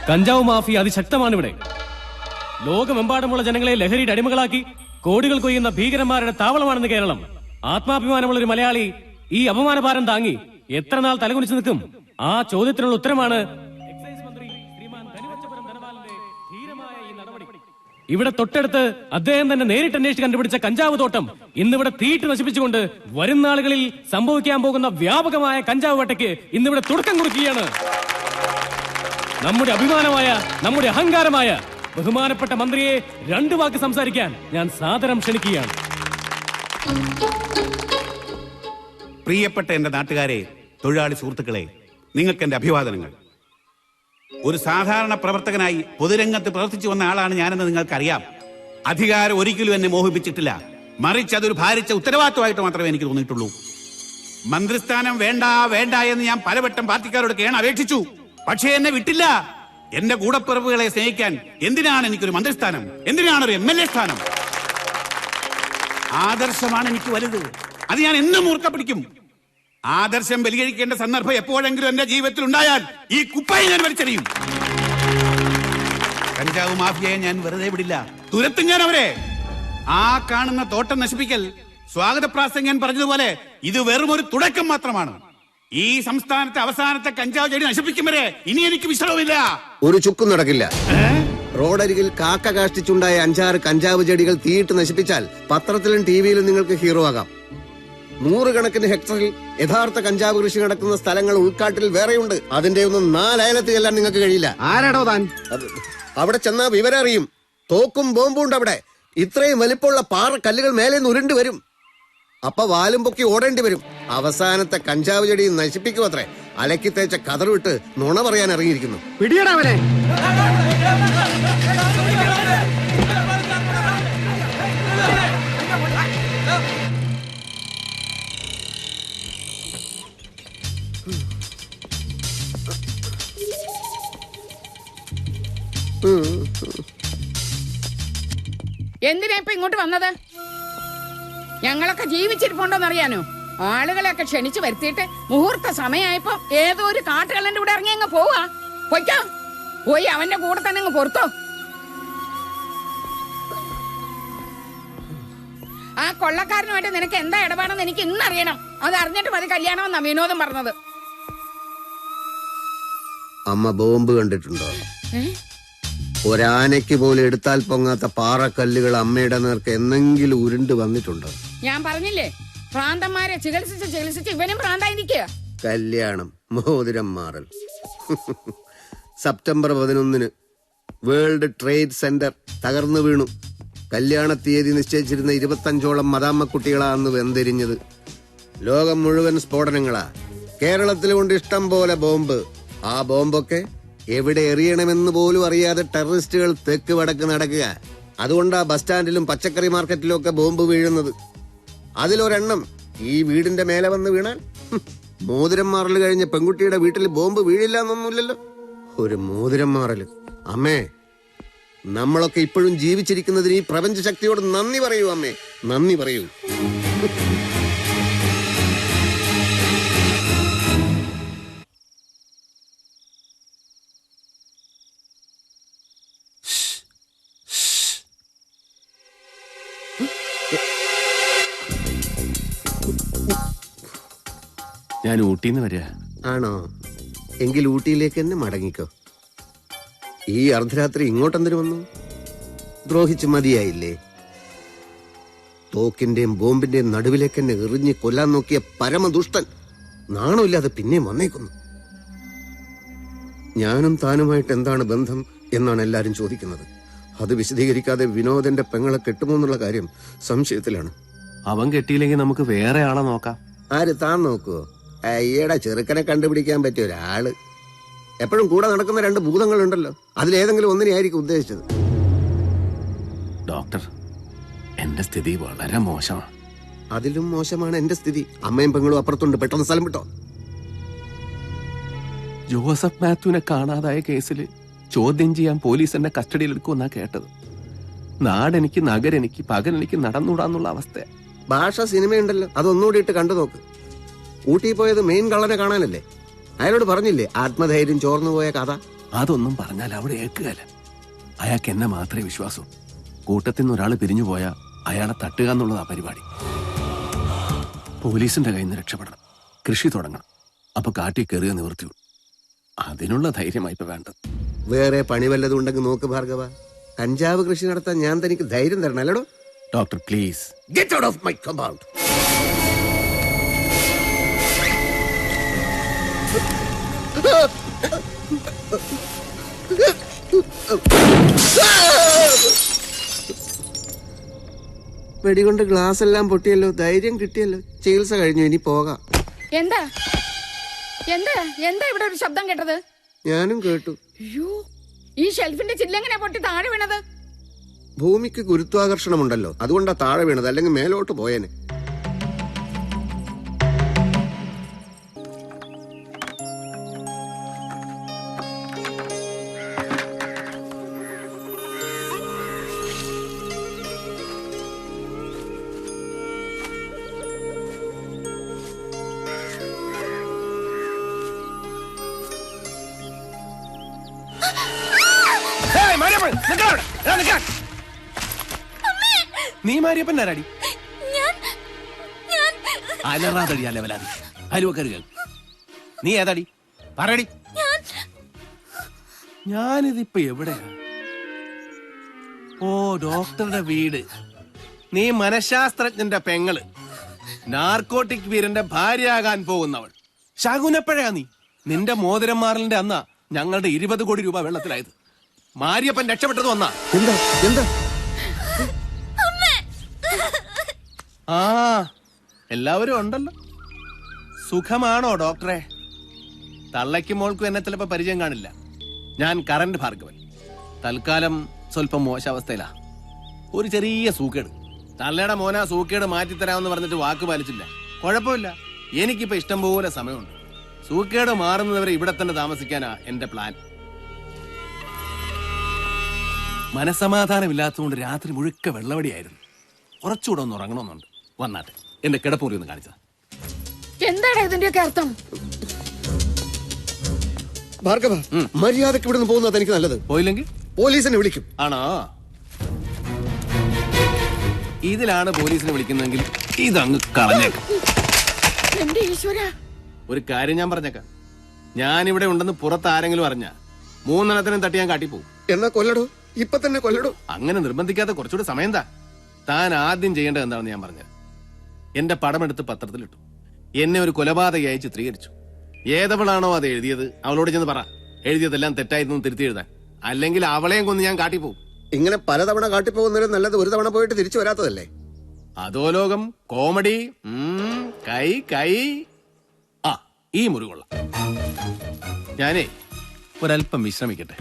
കഞ്ചാവ് മാഫിയ അതിശക്തമാണ് ഇവിടെ. ലോകമെമ്പാടുമുള്ള ജനങ്ങളെ ലഹരിയുടെ അടിമകളാക്കി കോടികൾ കൊയ്യുന്ന ഭീകരന്മാരുടെ താവളമാണെന്ന് കേരളം. ആത്മാഭിമാനമുള്ള ഒരു മലയാളി ഈ അപമാനഭാരം താങ്ങി എത്ര നാൾ തലകുനിച്ചു നിൽക്കും? ആ ചോദ്യത്തിനുള്ള ഉത്തരമാണ് എക്സൈസ് മന്ത്രി ശ്രീമാൻ ധനുവച്ചപുരം ധനപാലന്റെ ധീരമായ ഈ നടപടി. ഇവിടെ തൊട്ടടുത്ത് അദ്ദേഹം തന്നെ നേരിട്ട് അന്വേഷിച്ച് കണ്ടുപിടിച്ച കഞ്ചാവ് തോട്ടം ഇന്നിവിടെ തീയിട്ട് നശിപ്പിച്ചുകൊണ്ട് വരും നാളുകളിൽ സംഭവിക്കാൻ പോകുന്ന വ്യാപകമായ കഞ്ചാവ് വേട്ടയ്ക്ക് ഇന്നിവിടെ തുടക്കം കുറിക്കുകയാണ്. നമ്മുടെ അഭിമാനമായ, നമ്മുടെ അഹങ്കാരമായ ബഹുമാനപ്പെട്ട മന്ത്രിയെ 2 വാക്ക് സംസാരിക്കാൻ ഞാൻ സാദരം ക്ഷണിക്കുകയാണ്. പ്രിയപ്പെട്ട എന്റെ നാട്ടുകാരെ, തൊഴിലാളി സുഹൃത്തുക്കളെ, നിങ്ങൾക്ക് എന്റെ അഭിവാദനങ്ങൾ. ഒരു സാധാരണ പ്രവർത്തകനായി പൊതുരംഗത്ത് പ്രവർത്തിച്ചു വന്ന ആളാണ് ഞാനെന്ന് നിങ്ങൾക്കറിയാം. അധികാരം ഒരിക്കലും എന്നെ മോഹിപ്പിച്ചിട്ടില്ല. മറിച്ച് അതൊരു ഭാരിച്ച ഉത്തരവാദിത്വമായിട്ട് മാത്രമേ എനിക്ക് തോന്നിയിട്ടുള്ളൂ. മന്ത്രിസ്ഥാനം വേണ്ട വേണ്ട എന്ന് ഞാൻ പലവട്ടം പാർട്ടിക്കാരോട് കേണ അപേക്ഷിച്ചു. പക്ഷേ എന്നെ വിട്ടില്ല. എന്റെ കൂടപ്പിറപ്പുകളെ സ്നേഹിക്കാൻ എന്തിനാണ് എനിക്കൊരു മന്ത്രിസ്ഥാനം? എന്തിനാണ് ഒരു MLA സ്ഥാനം? ആദർശമാണ് എനിക്ക് വലുത്. അത് ഞാൻ എന്നും മൂർക്കപ്പിടിക്കും. ആദർശം ബലികഴിക്കേണ്ട സന്ദർഭം എപ്പോഴെങ്കിലും എന്റെ ജീവിതത്തിൽ ഉണ്ടായാൽ ഈ കുപ്പായി ഞാൻ വലിച്ചെറിയും. കഞ്ചാവ് മാഫിയയെ ഞാൻ വെറുതെ വിടില്ല. തുരത്തും ഞാൻ അവരെ. ആ കാണുന്ന തോട്ടം നശിപ്പിക്കൽ സ്വാഗത പ്രാസംഗൻ പറഞ്ഞതുപോലെ ഇത് വെറും ഒരു തുടക്കം മാത്രമാണ്. ഈ സംസ്ഥാനത്തെ അവസാനത്തെ കഞ്ചാവ് ചെടി നശിപ്പിക്കും വരെ ഇനി എനിക്ക് വിശ്രമമില്ല. ഒരു ചുക്കും നടക്കില്ല. റോഡരികിൽ കാക്ക കാഷ്ടിച്ചുണ്ടായ 5-6 കഞ്ചാവ് ചെടികൾ തീയിട്ട് നശിപ്പിച്ചാൽ പത്രത്തിലും ടിവിയിലും നിങ്ങൾക്ക് ഹീറോ ആകാം. 100 കണക്കിന് ഹെക്ടറിൽ യഥാർത്ഥ കഞ്ചാവ് കൃഷി നടക്കുന്ന സ്ഥലങ്ങൾ ഉൾക്കാട്ടിൽ വേറെയുണ്ട്. അതിന്റെ ഒന്നും 4 അയലത്ത് ചെല്ലാൻ നിങ്ങൾക്ക് കഴിയില്ല. ആരാടോ താൻ? അവിടെ ചെന്നാ വിവരം അറിയും. തോക്കും ബോംബും ഉണ്ട് അവിടെ. ഇത്രയും വലിപ്പമുള്ള പാറ കല്ലുകൾ മേലെ നിന്ന് ഉരുണ്ട് വരും. അപ്പൊ വാലും പൊക്കി ഓടേണ്ടി വരും. അവസാനത്തെ കഞ്ചാവ് ചെടി നശിപ്പിക്കും അത്രേ. അലക്കി തേച്ച കതർ വിട്ട് നുണ പറയാൻ ഇറങ്ങിയിരിക്കുന്നു. പിടിയടവനെ. എന്തിനാ ഇപ്പൊ ഇങ്ങോട്ട് വന്നത്? ഞങ്ങളൊക്കെ ജീവിച്ചിരിപ്പുണ്ടോന്നറിയാനോ? ആളുകളെയൊക്കെ ക്ഷണിച്ചു വരുത്തിയിട്ട് മുഹൂർത്ത സമയമായപ്പോ ഏതോ ഒരു കാട്ടുകളന്റെ കൂടെ ഇറങ്ങി അങ്ങ് പോവാ. പൊയ്ക്കോ, പോയി അവന്റെ കൂടെ തന്നെ അങ്ങ് പുറത്തോ. ആ കൊള്ളക്കാരനുമായിട്ട് നിനക്ക് എന്താ ഇടപാടെന്ന് എനിക്ക് ഇന്നറിയണം. അത് അറിഞ്ഞിട്ട് മതി കല്യാണമെന്നാ വിനോദം പറഞ്ഞത്. അമ്മ ബോംബ് കണ്ടിട്ടുണ്ടോ? ഒരാനയ്ക്ക് പോലും എടുത്താൽ പൊങ്ങാത്ത പാറക്കല്ലുകൾ അമ്മയുടെ നേർക്ക് എന്നെങ്കിലും ഉരുണ്ട് വന്നിട്ടുണ്ടോ? ഞാൻ പറഞ്ഞില്ലേ, ഭ്രാന്തന്മാരെ ചികിത്സിച്ച് ഇവനും ഭ്രാന്തായിരിക്കുക. കല്യാണം, മോതിരം മാറൽ. സെപ്റ്റംബർ 11 വേൾഡ് ട്രേഡ് സെന്റർ തകർന്നു വീണു. കല്യാണ തീയതി നിശ്ചയിച്ചിരുന്ന 25ഓളം മദാമ്മക്കുട്ടികളാന്ന് വെന്തെരിഞ്ഞത്. ലോകം മുഴുവൻ സ്ഫോടനങ്ങളാ. കേരളത്തിൽ കൊണ്ട് ഇഷ്ടം പോലെ ബോംബ്. ആ ബോംബൊക്കെ എവിടെ എറിയണമെന്ന് പോലും അറിയാതെ ടെററിസ്റ്റുകൾ തെക്ക് വടക്ക് നടക്കുക. അതുകൊണ്ടാ ബസ് സ്റ്റാൻഡിലും പച്ചക്കറി മാർക്കറ്റിലും ഒക്കെ ബോംബ് വീഴുന്നത്. അതിലൊരെണ്ണം ഈ വീടിന്റെ മേലെ വന്ന് വീണാൽ മോതിരം മാറൽ കഴിഞ്ഞ പെൺകുട്ടിയുടെ വീട്ടിൽ ബോംബ് വീഴില്ല എന്നൊന്നുമില്ലല്ലോ. ഒരു മോതിരം മാറല്. അമ്മേ, നമ്മളൊക്കെ ഇപ്പോഴും ജീവിച്ചിരിക്കുന്നതിന് ഈ പ്രപഞ്ച ശക്തിയോട് നന്ദി പറയൂ അമ്മേ, നന്ദി പറയൂ. ഞാൻ ഊട്ടിന്ന് വരിക. ആണോ? എങ്കിൽ ഊട്ടിയിലേക്ക് തന്നെ മടങ്ങിക്കോ. ഈ അർദ്ധരാത്രി ഇങ്ങോട്ടെന്തിനു വന്നു? ദ്രോഹിച്ച് മതിയായില്ലേ? തോക്കിന്റെയും ബോംബിന്റെയും നടുവിലേക്ക് തന്നെ എറിഞ്ഞ് കൊല്ലാൻ നോക്കിയ പരമദുഷ്ടൻ നാണമില്ലാതെ പിന്നെയും വന്നേക്കുന്നു. ഞാനും താനുമായിട്ട് എന്താണ് ബന്ധം എന്നാണ് എല്ലാരും ചോദിക്കുന്നത്. അത് വിശദീകരിക്കാതെ വിനോദന്റെ പെങ്ങളെ കെട്ടുമോന്നുള്ള കാര്യം സംശയത്തിലാണ്. അവൻ കെട്ടിയില്ലെങ്കിൽ നമുക്ക് വേറെ ആളെ നോക്കാം. ആര്? താൻ നോക്കുവോ? അയ്യടാ, ചെറുക്കനെ കണ്ടുപിടിക്കാൻ പറ്റിയ ഒരാള്. എപ്പോഴും കൂടെ നടക്കുന്ന 2 ഭൂതങ്ങളുണ്ടല്ലോ, അതിലേതെങ്കിലും ഒന്നിനെയായിരിക്കും ഉദ്ദേശിച്ചത്. ഡോക്ടർ, എന്റെ സ്ഥിതി വളരെ മോശമാണ്. അതിലും മോശമാണ് എന്റെ സ്ഥിതി. അമ്മയും പെങ്ങളും അപ്പുറത്തുണ്ട്. പെട്ടെന്ന് സ്ഥലം വിട്ടോ. ജോസഫ് മാത്യുവിനെ കാണാതായ കേസിൽ ചോദ്യം ചെയ്യാൻ പോലീസ് എന്നെ കസ്റ്റഡിയിൽ എടുക്കുമെന്നാ കേട്ടത്. നാടെനിക്ക്, നഗരെനിക്ക്, പകലെനിക്ക് നടന്നുകൂടാന്നുള്ള അവസ്ഥ. ഭാഷ സിനിമയുണ്ടല്ലോ, അതൊന്നുകൂടി ഇട്ട് കണ്ടു നോക്ക്. ഊട്ടി പോയത് മെയിൻ കള്ളനെ കാണാനല്ലേ? അയാളോട് പറഞ്ഞില്ലേ ആത്മധൈര്യം ചോർന്നു പോയ കഥ? അതൊന്നും പറഞ്ഞാൽ അവിടെ ഏക്കുകയല്ല. അയാൾക്ക് എന്നെ മാത്രമേ വിശ്വാസൂ. കൂട്ടത്തിൽ നിന്ന് ഒരാൾ പിരിഞ്ഞു പോയാൽ അയാളെ തട്ടുക എന്നുള്ളതാ പരിപാടി. പോലീസിന്റെ കയ്യിൽ നിന്ന് രക്ഷപ്പെടണം, കൃഷി തുടങ്ങണം, അപ്പൊ കാട്ടിൽ കയറുക നിവൃത്തിയുള്ളൂ. അതിനുള്ള ധൈര്യമായി ഇപ്പൊ വേണ്ടത്. വേറെ പണി വല്ലതും ഉണ്ടെങ്കിൽ നോക്ക് ഭാർഗവ. കഞ്ചാവ് കൃഷി നടത്താൻ ഞാൻ തനിക്ക് ധൈര്യം തരണം അല്ലടോ. Doctor please get out of my compound. വെടികൊണ്ട് ഗ്ലാസ് എല്ലാം പൊട്ടിയല്ലോ. ധൈര്യം കിട്ടിയല്ലോ. ചികിത്സ കഴിഞ്ഞു, ഇനി പോകാം. എന്താ എന്താ എന്താ ഇവിടെ ഒരു ശബ്ദം കേട്ടത്? ഞാനും കേട്ടു. അയ്യോ, ഈ ഷെൽഫിന്റെ ചില്ലെങ്ങനെ പൊട്ടി താഴെ വീണത്? ഭൂമിക്ക് ഗുരുത്വാകർഷണമുണ്ടല്ലോ, അതുകൊണ്ടാ താഴെ വീണത്. അല്ലെങ്കിൽ മേലോട്ട് പോയേനെ. നീ മാരിയപ്പൻ ആരാടി? അലറാതടി അലവലാതി അലുവക്കരുകൾ. നീ ഏതാടി പറയടി. ഞാനിതിപ്പോ എവിടെയാ? ഓ, ഡോക്ടറുടെ വീട്. നീ മനഃശാസ്ത്രജ്ഞന്റെ പെങ്ങള്, നാർക്കോട്ടിക് വീരന്റെ ഭാര്യയാകാൻ പോകുന്നവൾ. ശകുനപ്പഴയാ നീ. നിന്റെ മോതിരം മാറലിന്റെ അന്നാ ഞങ്ങളുടെ 20 കോടി രൂപ വെള്ളത്തിലായത്. മാരിയപ്പൻ രക്ഷപ്പെട്ടത് വന്നാ. എന്താ എന്താ? ആ, എല്ലാവരും ഉണ്ടല്ലോ. സുഖമാണോ ഡോക്ടറെ? തള്ളയ്ക്കും മോൾക്കും എന്നെ ചിലപ്പോ പരിചയം കാണില്ല. ഞാൻ കറന്റ് ഭാർഗവൻ. തൽക്കാലം സ്വല്പം മോശാവസ്ഥയിലാ. ഒരു ചെറിയ സൂക്കേട്. തള്ളയുടെ മോനാ സൂക്കേട് മാറ്റിത്തരാമെന്ന് പറഞ്ഞിട്ട് വാക്ക് പാലിച്ചില്ല. കുഴപ്പമില്ല, എനിക്കിപ്പോ ഇഷ്ടം പോലെ സമയമുണ്ട്. സൂക്കേട് മാറുന്നവരെ ഇവിടെ തന്നെ താമസിക്കാനാ എന്റെ പ്ലാൻ. മനസമാധാനമില്ലാത്തതുകൊണ്ട് രാത്രി മുഴുക്ക വെള്ളവടിയായിരുന്നു. കുറച്ചുകൂടെ ഒന്ന് ഉറങ്ങണമെന്നുണ്ട്. വന്നാട്ടെ, എന്റെ കിടപ്പുറി ഒന്ന് കാണിച്ചത്. എന്താണ് ഇതിന്റെയൊക്കെ അർത്ഥം? ഭാർഗവ, മര്യാദക്ക് ഇവിടുന്ന് പോകുന്നത് എനിക്ക് നല്ലത്. പോയില്ലെങ്കിൽ പോലീസിനെ വിളിക്കും. ആണോ? ഇതിലാണ് പോലീസിനെ വിളിക്കുന്നതെങ്കിൽ ഇതങ്ങ് കളഞ്ഞേക്കാം. എന്റെ ഈശ്വര, ഒരു കാര്യം ഞാൻ പറഞ്ഞേക്കാം. ഞാനിവിടെ ഉണ്ടെന്ന് പുറത്ത് ആരെങ്കിലും അറിഞ്ഞ 3 തട്ടി ഞാൻ കാട്ടിപ്പോവും. എന്നാ കൊല്ലടോ, ഇപ്പൊ തന്നെ കൊല്ലടോ. അങ്ങനെ നിർബന്ധിക്കാത്ത കുറച്ചുകൂടി സമയം താൻ ആദ്യം ചെയ്യേണ്ടത് എന്താണെന്ന് ഞാൻ പറഞ്ഞത്. എന്റെ പടമെടുത്ത് പത്രത്തിലിട്ടു. എന്നെ ഒരു കൊലപാതകയായി ചിത്രീകരിച്ചു. ഏതവളാണോ അത് എഴുതിയത് അവളോട് ചെന്ന് പറ, എഴുതിയതെല്ലാം തെറ്റായിരുന്നു തിരുത്തി എഴുതാൻ. അല്ലെങ്കിൽ അവളെയും കൊന്ന് ഞാൻ കാട്ടിപ്പോവും. ഇങ്ങനെ പലതവണ കാട്ടിപ്പോകുന്നതിനും നല്ലത് ഒരു തവണ പോയിട്ട് തിരിച്ചു വരാത്തതല്ലേ? അതോ ലോകം കോമഡി. കൈ കൈ. ആ, ഈ മുറി കൊള്ളാം. ഞാനേ ഒരല്പം വിശ്രമിക്കട്ടെ.